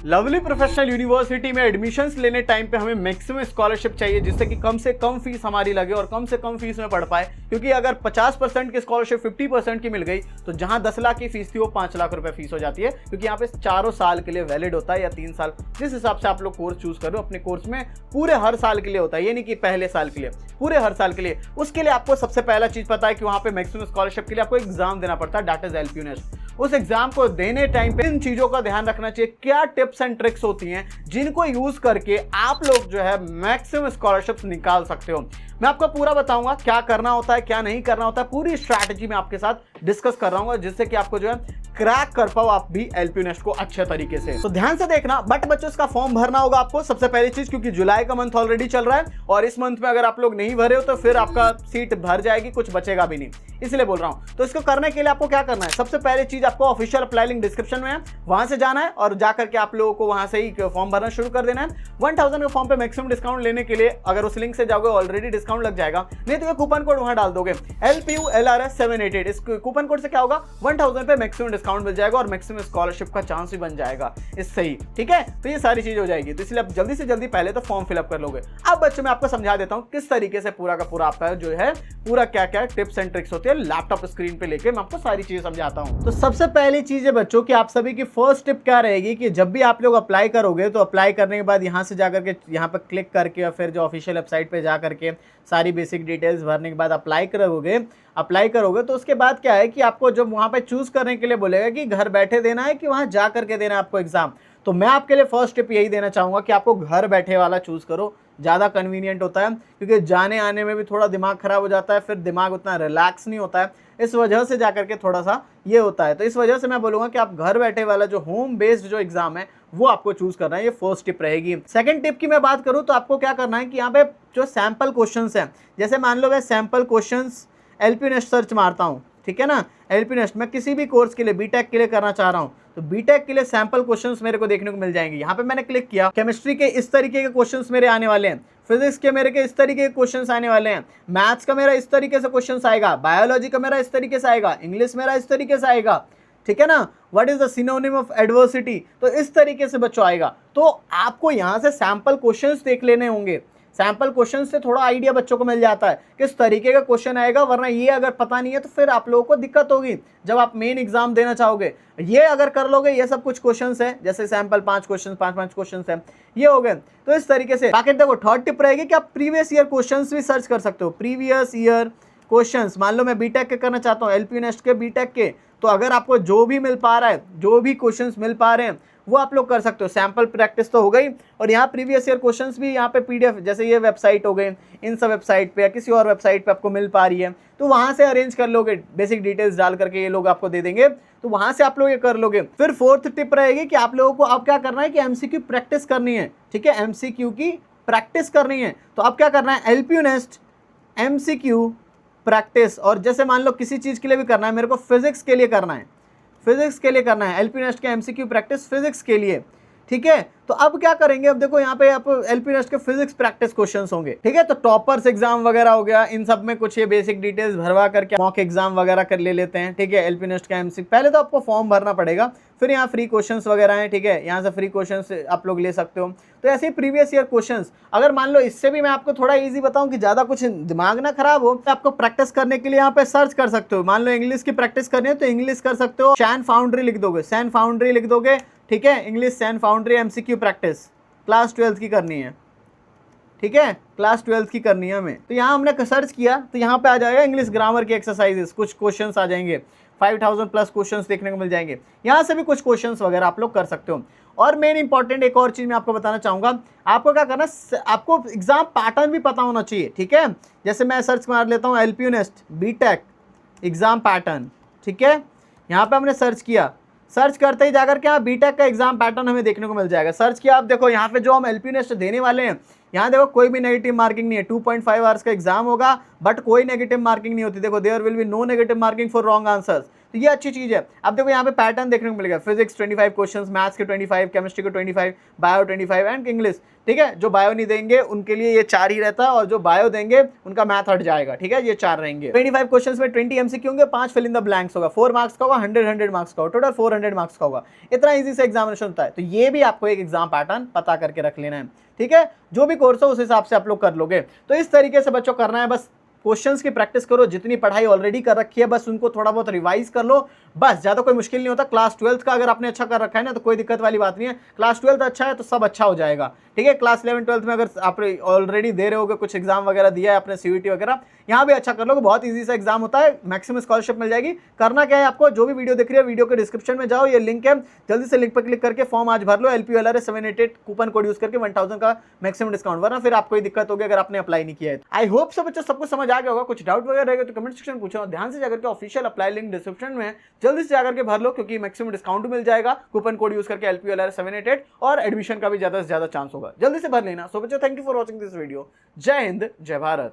Lovely professional university में admissions लेने time पे हमें मैक्सिमम स्कॉलरशिप चाहिए जिससे कि कम से कम फीस हमारी लगे और कम से कम फीस में पढ़ पाए, क्योंकि अगर 50% की स्कॉलरशिप 50% की मिल गई तो जहां 10 लाख की फीस थी वो 5 लाख रुपए फीस हो जाती है, क्योंकि यहाँ पे 4 साल के लिए वैलिड होता है या 3 साल, जिस हिसाब से आप लोग कोर्स चूज कर रहे हो अपने कोर्स में पूरे हर साल के लिए होता है, ये नहीं कि पहले साल के लिए, पूरे हर साल के लिए। उसके लिए आपको सबसे पहला चीज पता है कि वहां पे मैक्सिमम स्कॉलरशिप के लिए आपको एग्जाम देना पड़ता है, दैट इज एलपीयूनेस्ट। उस एग्जाम को देने टाइम पे इन चीजों का ध्यान रखना चाहिए, क्या टिप्स एंड ट्रिक्स होती हैं जिनको यूज करके आप लोग जो है मैक्सिमम स्कॉलरशिप्स निकाल सकते हो। मैं आपको पूरा बताऊंगा क्या करना होता है क्या नहीं करना होता है, पूरी स्ट्रैटेजी मैं आपके साथ डिस्कस कर रहा हूं जिससे कि आपको जो है क्रैक कर पाओ आप भी एलपीयूनेस्ट को अच्छे तरीके से। तो ध्यान से देखना, बट बच्चों इसका फॉर्म भरना होगा आपको सबसे पहली चीज, क्योंकि जुलाई का मंथ ऑलरेडी चल रहा है और इस मंथ में अगर आप लोग नहीं भरे हो तो फिर आपका सीट भर जाएगी, कुछ बचेगा भी नहीं, इसलिए बोल रहा हूं। तो इसको करने के लिए आपको क्या करना है, सबसे पहले चीज आपको ऑफिशियल अप्लाई लिंक डिस्क्रिप्शन में है, वहां से जाना है और जाकर के आप लोगों को वहां से ही फॉर्म भरना शुरू कर देना है। 1000 के फॉर्म पे मैक्सिमम डिस्काउंट लेने के लिए अगर उस लिंक से जाओगे ऑलरेडी डिस्काउंट लग जाएगा, नहीं तो ये कूपन कोड वहां डाल दोगे LPULRS788, इस कूपन कोड से क्या होगा 1000 पे मैक्सिमम डिस्काउंट मिल जाएगा और मैक्सिमम स्कॉलरशिप का चांस भी बन जाएगा इससे ही, ठीक है। तो ये सारी चीज हो जाएगी, तो इसलिए आप जल्दी से जल्दी पहले तो फॉर्म फिलअप कर लोगे। अब बच्चों मैं आपको समझा देता हूं किस तरीके से पूरा का पूरा आपका जो है पूरा क्या क्या टिप्स एंड ट्रिक्स होती है, लैपटॉप स्क्रीन पे लेके मैं आपको सारी चीजें समझाता हूं। तो सबसे पहली चीज है बच्चों कि आप सभी की फर्स्ट टिप क्या रहेगी कि जब भी आप लोग अप्लाई करोगे तो अप्लाई करने के बाद यहां से जाकर के यहाँ पर क्लिक करके और फिर जो ऑफिशियल वेबसाइट पे जा करके सारी बेसिक डिटेल्स भरने के बाद अप्लाई करोगे तो उसके बाद क्या है कि आपको जब वहां पे चूज करने के लिए बोलेगा कि घर बैठे देना है कि वहां जा करके देना है आपको एग्जाम, तो मैं आपके लिए फर्स्ट टिप यही देना चाहूंगा कि आपको घर बैठे वाला चूज करो, ज़्यादा कन्वीनियंट होता है, क्योंकि जाने आने में भी थोड़ा दिमाग खराब हो जाता है, फिर दिमाग उतना रिलैक्स नहीं होता है, इस वजह से जाकर के थोड़ा सा ये होता है। तो इस वजह से मैं बोलूँगा कि आप घर बैठे वाला जो होम बेस्ड जो एग्जाम है वो आपको चूज करना है, ये फर्स्ट टिप रहेगी। सेकंड टिप की मैं बात करूँ तो आपको क्या करना है कि यहाँ पे जो सैम्पल क्वेश्चंस हैं, जैसे मान लो मैं सैम्पल क्वेश्चंस एलपीयूनेस्ट सर्च मारता हूँ, ठीक है ना, एलपीयूनेस्ट मैं किसी भी कोर्स के लिए बीटेक के लिए करना चाह रहा हूँ तो बीटेक के लिए सैंपल क्वेश्चंस मेरे को देखने को मिल जाएंगे। यहाँ पे मैंने क्लिक किया, केमिस्ट्री के इस तरीके के क्वेश्चंस मेरे आने वाले हैं, फिजिक्स के मेरे के इस तरीके के क्वेश्चंस आने वाले हैं, मैथ्स का मेरा इस तरीके से क्वेश्चंस आएगा, बायोलॉजी का मेरा इस तरीके से आएगा, इंग्लिश मेरा इस तरीके से आएगा, ठीक है ना, what is the synonym of adversity, तो इस तरीके से बच्चों आएगा। तो आपको यहाँ से सैंपल क्वेश्चंस देख लेने होंगे, सैंपल क्वेश्चन से थोड़ा आइडिया बच्चों को मिल जाता है किस तरीके का क्वेश्चन आएगा, वरना ये अगर पता नहीं है तो फिर आप लोगों को दिक्कत होगी जब आप मेन एग्जाम देना चाहोगे। ये अगर कर लोगे, ये सब कुछ क्वेश्चंस है, जैसे सैंपल 5 क्वेश्चंस है, ये हो गए, तो इस तरीके से। बाकी देखो थर्ड टिप रहेगी कि आप प्रीवियस ईयर क्वेश्चंस भी सर्च कर सकते हो, प्रीवियस ईयर क्वेश्चंस। मान लो मैं बीटेक के करना चाहता हूँ, एलपीयूनेस्ट के बीटेक के, तो अगर आपको जो भी मिल पा रहा है, जो भी क्वेश्चंस मिल पा रहे हैं वो आप लोग कर सकते हो। सैंपल प्रैक्टिस तो हो गई और यहाँ प्रीवियस ईयर क्वेश्चंस भी यहाँ पे पीडीएफ, जैसे ये वेबसाइट हो गए, इन सब वेबसाइट पे या किसी और वेबसाइट पे आपको मिल पा रही है तो वहाँ से अरेंज कर लोगे, बेसिक डिटेल्स डाल करके ये लोग आपको दे देंगे, तो वहाँ से आप लोग ये कर लोगे। फिर फोर्थ टिप रहेगी कि आप लोगों को अब क्या करना है कि एमसीक्यू प्रैक्टिस करनी है, ठीक है, एमसीक्यू की प्रैक्टिस करनी है। तो अब क्या करना है, एलपीयूनेस्ट एमसीक्यू प्रैक्टिस, और जैसे मान लो किसी चीज़ के लिए भी करना है, मेरे को फिजिक्स के लिए करना है, फिजिक्स के लिए करना है एलपीयूनेस्ट के एमसीक्यू प्रैक्टिस फिजिक्स के लिए, ठीक है। तो अब क्या करेंगे, अब देखो यहाँ पे आप एलपीयूनेस्ट के फिजिक्स प्रैक्टिस क्वेश्चंस होंगे, ठीक है। तो टॉपर्स एग्जाम वगैरह हो गया, इन सब में कुछ ये बेसिक डिटेल्स भरवा करके मॉक एग्जाम वगैरह कर ले लेते हैं, ठीक है। एलपीयूनेस्ट का एमसीक्यू पहले तो आपको फॉर्म भरना पड़ेगा, फिर यहाँ फ्री क्वेश्चंस वगैरह हैं, ठीक है, यहाँ से फ्री क्वेश्चंस आप लोग ले सकते हो। तो ऐसे ही प्रीवियस ईयर क्वेश्चंस, अगर मान लो इससे भी मैं आपको थोड़ा इजी बताऊं कि ज़्यादा कुछ दिमाग ना खराब हो, तो आपको प्रैक्टिस करने के लिए यहाँ पे सर्च कर सकते हो। मान लो इंग्लिश की प्रैक्टिस करनी है तो इंग्लिश कर सकते हो, सैन फाउंड्री लिख दोगे, सैन फाउंड्री लिख दोगे, ठीक है, इंग्लिश सैन फाउंड्री एमसीक्यू प्रैक्टिस क्लास 12 की करनी है, ठीक है, क्लास 12 की करनी है हमें। तो यहाँ हमने सर्च किया तो यहाँ पे आ जाएगा इंग्लिश ग्रामर की एक्सरसाइजेस, कुछ क्वेश्चंस आ जाएंगे, 5000 प्लस क्वेश्चंस देखने को मिल जाएंगे, यहाँ से भी कुछ क्वेश्चंस वगैरह आप लोग कर सकते हो। और मेन इंपॉर्टेंट एक और चीज़ मैं आपको बताना चाहूँगा, आपको क्या करना, आपको एग्जाम पैटर्न भी पता होना चाहिए, ठीक है। जैसे मैं सर्च मार लेता हूँ एलपीयूनेस्ट बीटेक एग्जाम पैटर्न, ठीक है, यहाँ पे हमने सर्च किया, सर्च करते ही जाकर के यहाँ बीटेक का एग्जाम पैटर्न हमें देखने को मिल जाएगा। सर्च किया, आप देखो यहाँ पे जो हम एलपीयूनेस्ट देने वाले हैं, यहाँ देखो कोई भी नेगेटिव मार्किंग नहीं है, 2.5 आवर्स का एग्जाम होगा बट कोई नेगेटिव मार्किंग नहीं होती। देखो there will be no negative marking for wrong answers, तो ये अच्छी चीज़ है। अब देखो यहाँ पे पैटर्न देखने को मिलेगा, फिजिक्स 25 क्वेश्चंस, मैथ्स के 25, केमिस्ट्री के 25, बायो 25 एंड इंग्लिश। ठीक है, जो बायो नहीं देंगे उनके लिए ये 4 ही रहता है, और जो बायो देंगे उनका मैथ हट जाएगा। ठीक है, ये 4 रहेंगे। 25 क्वेश्चंस में 20 एमसीक्यू होंगे, 5 फिल इन द ब्लैंक्स होगा, 4 मार्क्स का होगा, 100 मार्क्स का होगा, टोटल 400 मार्क्स का होगा। इतना इजी से एग्जामिनेशन होता है। तो ये भी आपको एक एग्जाम पैटर्न पता करके रख लेना है। ठीक है, जो भी कोर्स हो उस हिसाब से आप लोग कर लोगे। तो इस तरीके से बच्चों करना है, बस क्वेश्चंस की प्रैक्टिस करो, जितनी पढ़ाई ऑलरेडी कर रखी है बस उनको थोड़ा बहुत रिवाइज कर लो, बस ज्यादा कोई मुश्किल नहीं होता। क्लास 12th का अगर आपने अच्छा कर रखा है ना तो कोई दिक्कत वाली बात नहीं है, क्लास 12th अच्छा है तो सब अच्छा हो जाएगा। ठीक है, क्लास 11 12th में अगर आप ऑलरेडी दे रहे होगे, कुछ एग्जाम वगैरह दिया है अपने सीयूटी वगैरह, यहाँ भी अच्छा कर लोगे, बहुत ईजी सा एग्जाम होता है, मैक्सिमम स्कॉलरशिप मिल जाएगी। करना क्या है आपको, जो भी वीडियो दिख रही है वीडियो के डिस्क्रिप्शन में जाओ, ये लिंक है, जल्दी से लिंक पर क्लिक करके फॉर्म आज भर लो, LPLRS 788 कूपन कोड यूज करके 1000 का मैक्सिमम डिस्काउंट, वरना फिर आपको दिक्कत होगी अगर आपने अप्लाई नहीं किया है। आई होप सब बच्चों सबको समझ आ गया होगा। कुछ डाउट वगैरह रहेगा तो कमेंट सेक्शन में पूछो, ध्यान से जाकर के ऑफिशियल अप्लाई लिंक डिस्क्रिप्शन में जल्दी से जाकर के भर लो, क्योंकि मैक्सिमम डिस्काउंट मिल जाएगा कूपन कोड यूज करके LPLRS 788, और एडमिशन का भी ज्यादा से ज्यादा चांस होगा, जल्दी से भर लेना। सो बच्चों, thank you for watching this video. जय हिंद, जय भारत।